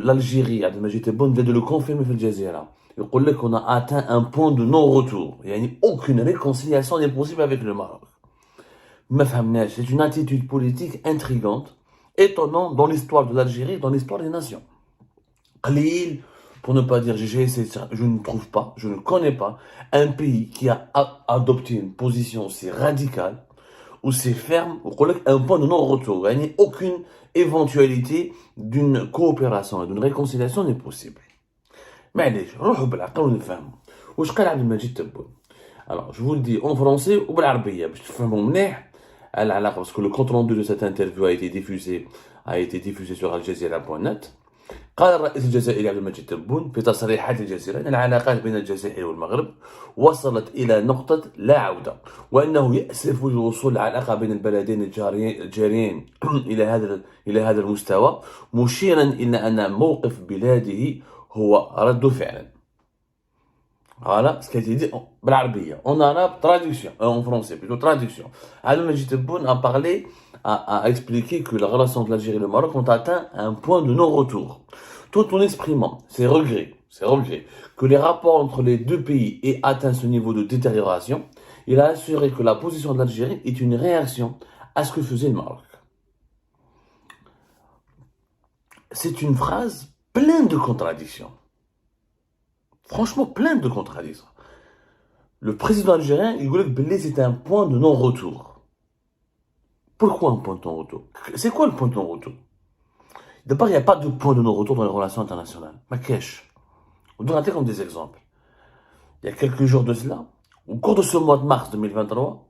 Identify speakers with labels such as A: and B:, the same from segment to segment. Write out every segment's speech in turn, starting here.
A: l'Algérie, Abdelmajid Tebboune vient de le confirmer في الجزيرة. Il dit qu'on a atteint un point de non-retour. Il n'y a aucune réconciliation n'est possible avec le Maroc. C'est une attitude politique intrigante, étonnante dans l'histoire de l'Algérie, dans l'histoire des nations. Khalil, pour ne pas dire je ne trouve pas, je ne connais pas un pays qui a adopté une position aussi radicale, aussi ferme, un point de non-retour. Il n'y a aucune éventualité d'une coopération et d'une réconciliation n'est possible. Mais allez, alors, je vous le dis en français ou en arabe, parce que le compte rendu de cette interview a été diffusé sur aljazeera.net. قال الرئيس الجزائري عبد المجيد تبون في تصريحات الجزيرة أن العلاقات بين الجزائر والمغرب وصلت إلى نقطة لا عودة وأنه يأسف للوصول العلاقة بين البلدين الجاريين إلى هذا المستوى مشيرا إلى أن موقف بلاده هو رد فعل. Voilà ce qui a été dit en arabe, traduction, en français plutôt, traduction. Abdelmajid Tebboune a parlé, a expliqué que la relation de l'Algérie et le Maroc ont atteint un point de non-retour. Tout en exprimant ses regrets, que les rapports entre les deux pays aient atteint ce niveau de détérioration, il a assuré que la position de l'Algérie est une réaction à ce que faisait le Maroc. C'est une phrase pleine de contradictions. Franchement, plein de contradictions. Le président algérien, il voulait que c'était un point de non-retour. Pourquoi un point de non-retour? C'est quoi le point de non-retour? D'abord, il n'y a pas de point de non-retour dans les relations internationales. Ma cache. On donne comme des exemples. Il y a quelques jours de cela, au cours de ce mois de mars 2023,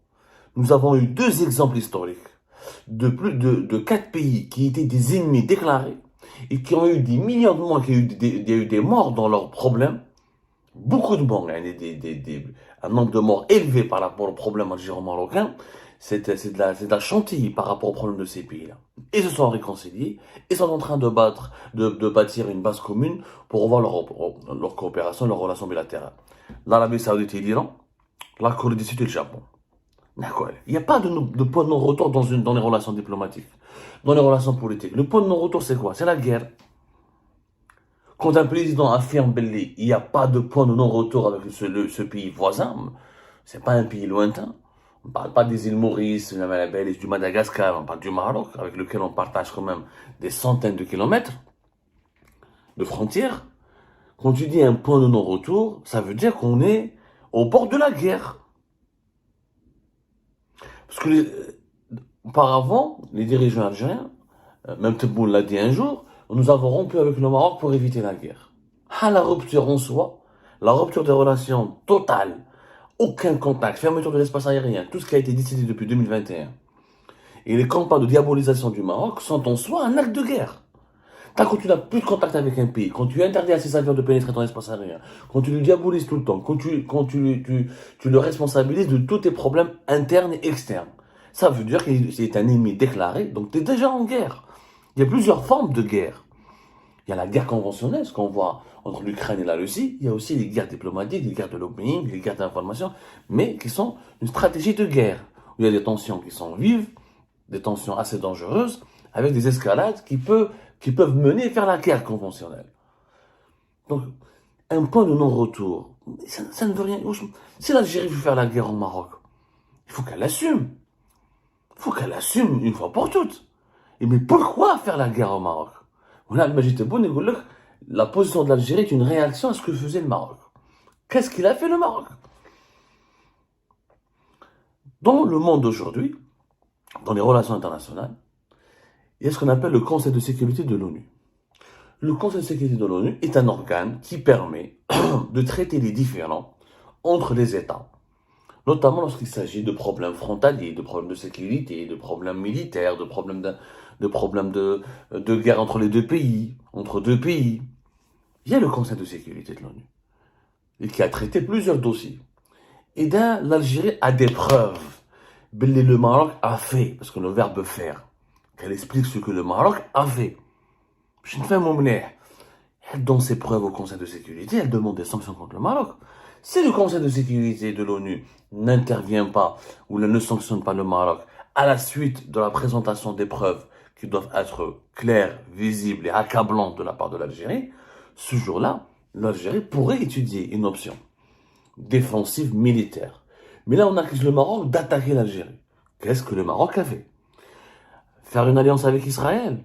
A: nous avons eu 2 exemples historiques de plus de 4 pays qui étaient des ennemis déclarés et qui ont eu des millions de morts, il y a eu des morts dans leurs problèmes. Beaucoup de morts, un nombre de morts élevé par rapport aux problèmes algéro-marocains, c'est de la chantilly par rapport aux problèmes de ces pays-là. Ils se sont réconciliés, ils sont en train de bâtir une base commune pour revoir leur coopération, leur relation bilatérale. L'Arabie Saoudite et l'Iran, la Corée du Sud et le Japon. D'accord. Il n'y a pas de point de non-retour dans les relations diplomatiques, dans les relations politiques. Le point de non-retour, c'est quoi? C'est la guerre. Quand un président affirme qu'il n'y a pas de point de non-retour avec ce pays voisin, c'est pas un pays lointain. On ne parle pas des îles Maurice, du Madagascar, on parle du Maroc, avec lequel on partage quand même des centaines de kilomètres de frontières. Quand tu dis un point de non-retour, ça veut dire qu'on est au bord de la guerre. Parce que auparavant, les dirigeants algériens, même Tebboune l'a dit un jour, nous avons rompu avec le Maroc pour éviter la guerre. La rupture en soi, la rupture des relations totale, aucun contact, fermeture de l'espace aérien, tout ce qui a été décidé depuis 2021. Et les campagnes de diabolisation du Maroc sont en soi un acte de guerre. Quand tu n'as plus de contact avec un pays, quand tu interdis à ses avions de pénétrer dans l'espace aérien, quand tu le diabolises tout le temps, quand tu le responsabilises de tous tes problèmes internes et externes, ça veut dire qu'il est un ennemi déclaré, donc tu es déjà en guerre. Il y a plusieurs formes de guerre. Il y a la guerre conventionnelle, ce qu'on voit entre l'Ukraine et la Russie. Il y a aussi les guerres diplomatiques, les guerres de lobbying, les guerres d'information, mais qui sont une stratégie de guerre. Où il y a des tensions qui sont vives, des tensions assez dangereuses, avec des escalades qui peuvent mener vers la guerre conventionnelle. Donc, un point de non-retour, ça ne veut rien. Si l'Algérie veut faire la guerre au Maroc, il faut qu'elle assume. Il faut qu'elle assume une fois pour toutes. Mais pourquoi faire la guerre au Maroc? Voilà, Abdelmajid Tebboune, il dit que la position de l'Algérie est une réaction à ce que faisait le Maroc. Qu'est-ce qu'il a fait le Maroc? Dans le monde d'aujourd'hui, dans les relations internationales, il y a ce qu'on appelle le Conseil de sécurité de l'ONU. Le Conseil de sécurité de l'ONU est un organe qui permet de traiter les différends entre les États, notamment lorsqu'il s'agit de problèmes frontaliers, de problèmes de sécurité, de problèmes militaires, de problèmes de guerre entre les deux pays, Il y a le Conseil de sécurité de l'ONU, et qui a traité plusieurs dossiers. Et là, l'Algérie a des preuves. Le Maroc a fait, parce que le verbe faire, qu'elle explique ce que le Maroc a fait. Je ne fais mon monnais. Elle donne ses preuves au Conseil de sécurité, elle demande des sanctions contre le Maroc. Si le Conseil de sécurité de l'ONU n'intervient pas ou ne sanctionne pas le Maroc à la suite de la présentation des preuves qui doivent être clairs, visibles et accablants de la part de l'Algérie, ce jour-là, l'Algérie pourrait étudier une option défensive militaire. Mais là, on accuse le Maroc d'attaquer l'Algérie. Qu'est-ce que le Maroc a fait? Faire une alliance avec Israël,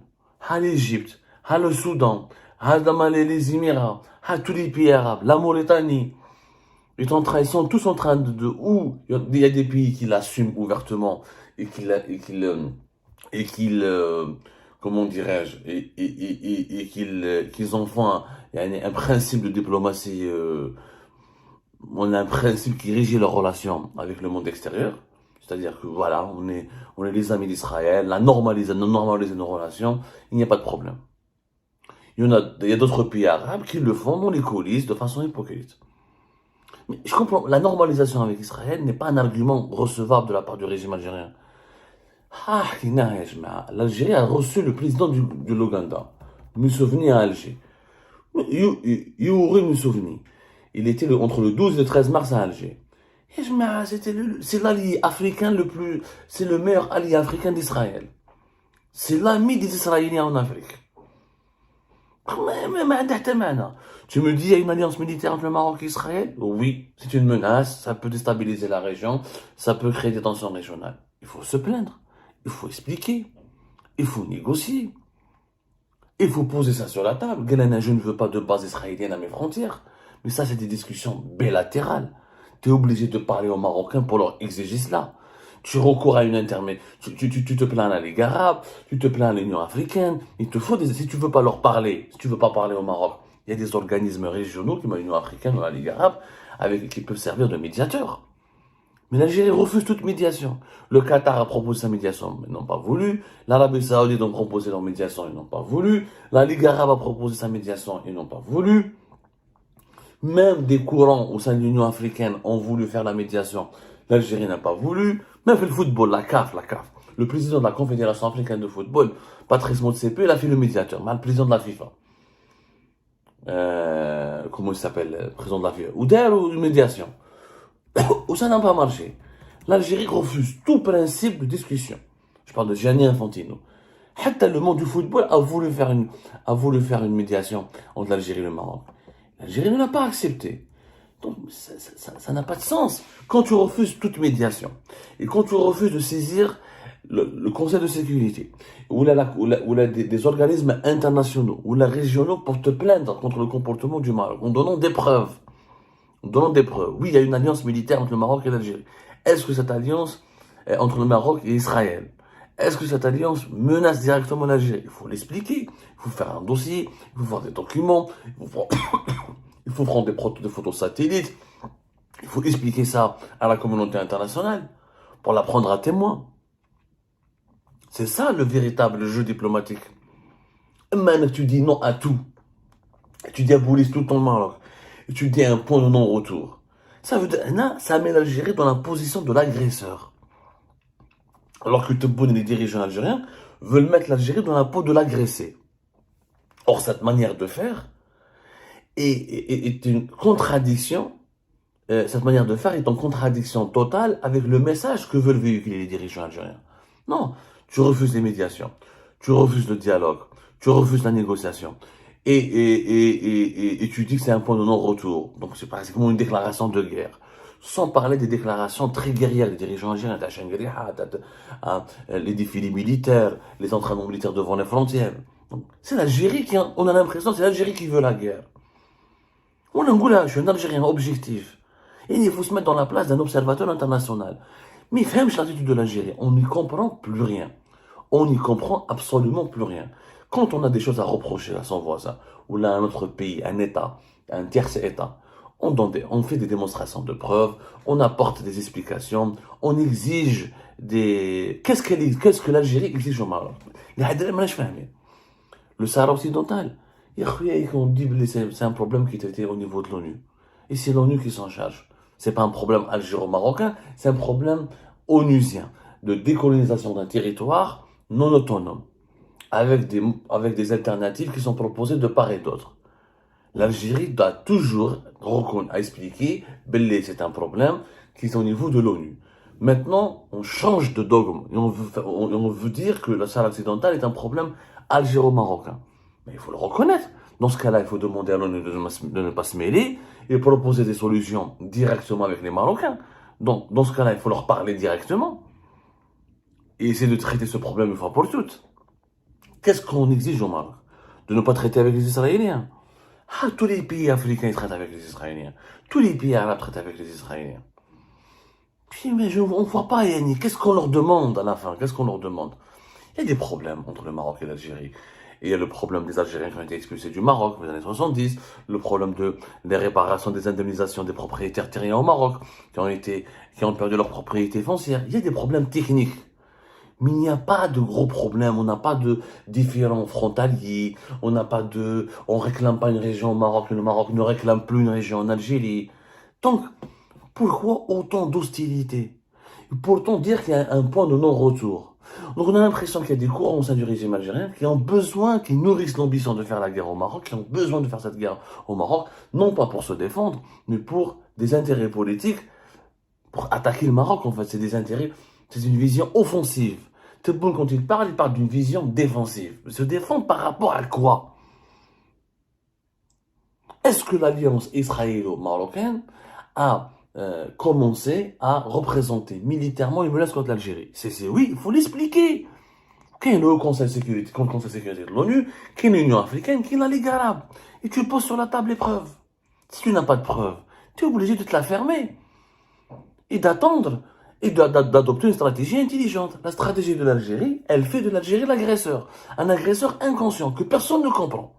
A: l'Égypte, le Soudan, les Émirats, tous les pays arabes, la Mauritanie. Ils sont tous en train où il y a des pays qui l'assument ouvertement et comment dirais-je, qu'ils en font un principe de diplomatie, on a un principe qui régit leurs relations avec le monde extérieur. C'est-à-dire que voilà, on est les amis d'Israël, normaliser nos relations, il n'y a pas de problème. Il y a d'autres pays arabes qui le font dans les coulisses de façon hypocrite. Mais je comprends, la normalisation avec Israël n'est pas un argument recevable de la part du régime algérien. L'Algérie a reçu le président de l'Ouganda, Museveni à Alger. Youri Museveni. Il était entre le 12 et le 13 mars à Alger. C'est l'allié africain c'est le meilleur allié africain d'Israël. C'est l'ami des Israéliens en Afrique. Tu me dis, il y a une alliance militaire entre le Maroc et Israël? Oui, c'est une menace, ça peut déstabiliser la région, ça peut créer des tensions régionales. Il faut se plaindre, il faut expliquer, il faut négocier. Il faut poser ça sur la table. Je ne veux pas de base israélienne à mes frontières. Mais ça, c'est des discussions bilatérales. Tu es obligé de parler aux Marocains pour leur exiger cela. Tu recours à une intermédiaire. Tu te plains à la Ligue arabe, tu te plains à l'Union africaine. Il te faut si tu veux pas leur parler, si tu veux pas parler au Maroc, il y a des organismes régionaux comme l'Union africaine ou la Ligue arabe qui peuvent servir de médiateurs. Mais l'Algérie refuse toute médiation. Le Qatar a proposé sa médiation, mais ils n'ont pas voulu. L'Arabie Saoudite a proposé leur médiation, ils n'ont pas voulu. La Ligue arabe a proposé sa médiation, ils n'ont pas voulu. Même des courants au sein de l'Union africaine ont voulu faire la médiation. L'Algérie n'a pas voulu. Même le football, la CAF. Le président de la Confédération africaine de football, Patrice Motsepe, il a fait le médiateur, mais le président de la FIFA. Comment il s'appelle, le président de la FIFA? Ouder ou une médiation? Où ça n'a pas marché. L'Algérie refuse tout principe de discussion. Je parle de Gianni Infantino. Le monde du football a voulu faire une médiation entre l'Algérie et le Maroc. L'Algérie ne l'a pas accepté. Donc ça n'a pas de sens. Quand tu refuses toute médiation et quand tu refuses de saisir le Conseil de sécurité ou des organismes internationaux ou régionaux pour te plaindre contre le comportement du Maroc en donnant des preuves. Oui, il y a une alliance militaire entre le Maroc et l'Algérie. Est-ce que cette alliance est entre le Maroc et Israël? Est-ce que cette alliance menace directement l'Algérie? Il faut l'expliquer. Il faut faire un dossier. Il faut voir des documents. Il faut prendre des photos satellites. Il faut expliquer ça à la communauté internationale pour la prendre à témoin. C'est ça le véritable jeu diplomatique. Maintenant, tu dis non à tout. Tu diabolises tout ton Maroc. Et tu dis un point de non-retour. Ça veut dire, là, ça met l'Algérie dans la position de l'agresseur. Alors que Tebboune et les dirigeants algériens veulent mettre l'Algérie dans la peau de l'agressé. Or, cette manière de faire est une contradiction. Cette manière de faire est en contradiction totale avec le message que veulent véhiculer les dirigeants algériens. Non, tu refuses les médiations, tu refuses le dialogue, tu refuses la négociation. Et tu dis que c'est un point de non-retour. Donc c'est pratiquement une déclaration de guerre. Sans parler des déclarations très guerrières des dirigeants algériens, les défilés militaires, les entraînements militaires devant les frontières. C'est l'Algérie on a l'impression que c'est l'Algérie qui veut la guerre. Je suis un Algérien objectif. Et il faut se mettre dans la place d'un observateur international. Mais ferme l'attitude de l'Algérie. On n'y comprend plus rien. On n'y comprend absolument plus rien. Quand on a des choses à reprocher à son voisin, ou là à un autre pays, un État, un tierce État, on fait des démonstrations de preuves, on apporte des explications, on exige des... Qu'est-ce que l'Algérie exige au Maroc? Le Sahara occidental, on dit que c'est un problème qui était au niveau de l'ONU. Et c'est l'ONU qui s'en charge. C'est pas un problème algéro-marocain, c'est un problème onusien de décolonisation d'un territoire non autonome, avec des alternatives qui sont proposées de part et d'autre. L'Algérie doit toujours expliquer que c'est un problème qui est au niveau de l'ONU. Maintenant, on change de dogme et on veut dire que la Sahara occidentale est un problème algéro-marocain. Mais il faut le reconnaître. Dans ce cas-là, il faut demander à l'ONU de ne pas se mêler et proposer des solutions directement avec les Marocains. Donc, dans ce cas-là, il faut leur parler directement et essayer de traiter ce problème une fois pour toutes. Qu'est-ce qu'on exige au Maroc? De ne pas traiter avec les Israéliens. Ah, tous les pays africains ils traitent avec les Israéliens. Tous les pays arabes traitent avec les Israéliens. Puis, mais on ne voit pas, Yannick. Qu'est-ce qu'on leur demande à la fin? Qu'est-ce qu'on leur demande? Il y a des problèmes entre le Maroc et l'Algérie. Et il y a le problème des Algériens qui ont été expulsés du Maroc dans les années 70, le problème des réparations, des indemnisations des propriétaires terriens au Maroc, qui ont perdu leur propriété foncière. Il y a des problèmes techniques. Mais il n'y a pas de gros problèmes, on n'a pas de différends frontaliers, on réclame pas une région au Maroc, le Maroc ne réclame plus une région en Algérie. Donc, pourquoi autant d'hostilité? Pour autant dire qu'il y a un point de non-retour. Donc on a l'impression qu'il y a des courants au sein du régime algérien qui ont besoin, qui nourrissent l'ambition de faire la guerre au Maroc, qui ont besoin de faire cette guerre au Maroc, non pas pour se défendre, mais pour des intérêts politiques, pour attaquer le Maroc en fait. C'est des intérêts, c'est une vision offensive. Tebboune, quand il parle d'une vision défensive. Se défendre par rapport à quoi? Est-ce que l'alliance israélo-marocaine a commencé à représenter militairement une menace contre l'Algérie? C'est oui, il faut l'expliquer. Qu'il y a le Haut Conseil de sécurité, le Conseil de sécurité de l'ONU, qu'il y a l'Union africaine, qu'il y a la Ligue arabe. Et tu poses sur la table les preuves. Si tu n'as pas de preuves, tu es obligé de te la fermer et d'attendre et d'adopter une stratégie intelligente. La stratégie de l'Algérie, elle fait de l'Algérie l'agresseur. Un agresseur inconscient que personne ne comprend.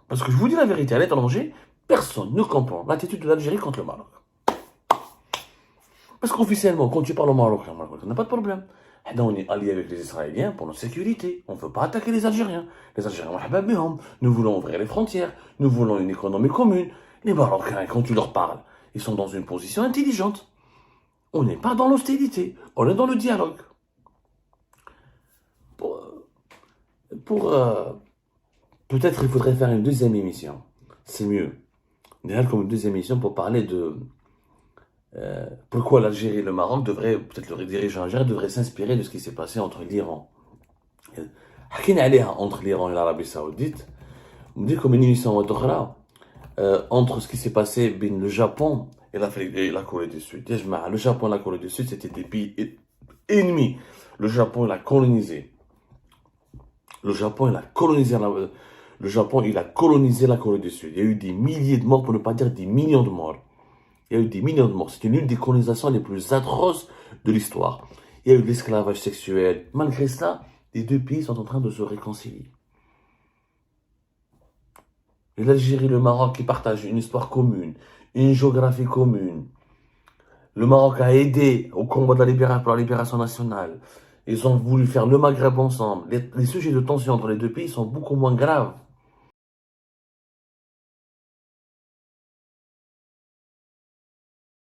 A: Parce que je vous dis la vérité, à l'étranger, personne ne comprend l'attitude de l'Algérie contre le Maroc. Parce qu'officiellement, quand tu parles au Marocain, on n'a pas de problème. On est alliés avec les Israéliens pour notre sécurité. On ne veut pas attaquer les Algériens. Les Algériens, nous voulons ouvrir les frontières. Nous voulons une économie commune. Les Marocains, quand tu leur parles, ils sont dans une position intelligente. On n'est pas dans l'hostilité. On est dans le dialogue. Peut-être il faudrait faire une deuxième émission. C'est mieux. Comme une deuxième émission pour parler de pourquoi l'Algérie et le Maroc peut-être le dirigeant algérien devrait s'inspirer de ce qui s'est passé entre l'Iran. Entre l'Iran et l'Arabie Saoudite, on dit comme une émission entre ce qui s'est passé le Japon et la Corée du Sud. Le Japon et la Corée du Sud, c'était des pays ennemis. Le Japon, il a colonisé. Le Japon, il a colonisé la Corée du Sud. Il y a eu des milliers de morts, pour ne pas dire des millions de morts. Il y a eu des millions de morts. C'est l'une des colonisations les plus atroces de l'histoire. Il y a eu l'esclavage sexuel. Malgré cela, les deux pays sont en train de se réconcilier. L'Algérie et le Maroc qui partagent une histoire commune, une géographie commune. Le Maroc a aidé au combat pour la libération nationale. Ils ont voulu faire le Maghreb ensemble. Les sujets de tension entre les deux pays sont beaucoup moins graves.